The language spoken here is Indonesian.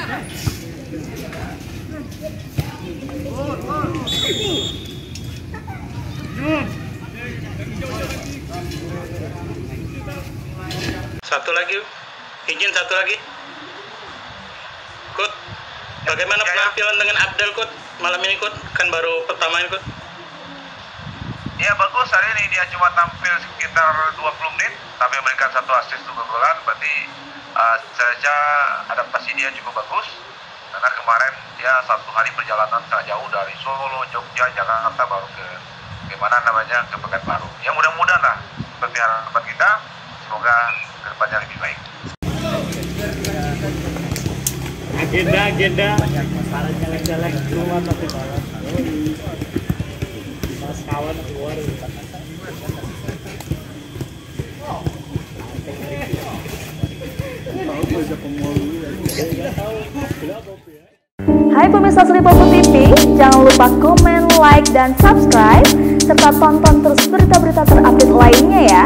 Satu lagi, izin satu lagi. Kut, bagaimana penampilan dengan Abdel, Kut? Malam ini, Kut, kan baru pertama ini, Kut. Ya bagus, hari ini dia cuma tampil sekitar 20 menit, tapi memberikan satu assist untuk keunggulan. Berarti saja adaptasi dia cukup bagus. Karena kemarin dia satu hari perjalanan sangat jauh dari Solo, Jogja, Jakarta, baru ke Pekanbaru. Ya mudah-mudahan lah, seperti harapan kita, semoga kedepannya lebih baik. Agenda para jalan-jalan keluar tapi malam mas kawan keluar. Hai pemirsa Sri Popo TV, jangan lupa komen, like, dan subscribe serta tonton terus berita-berita terupdate lainnya ya.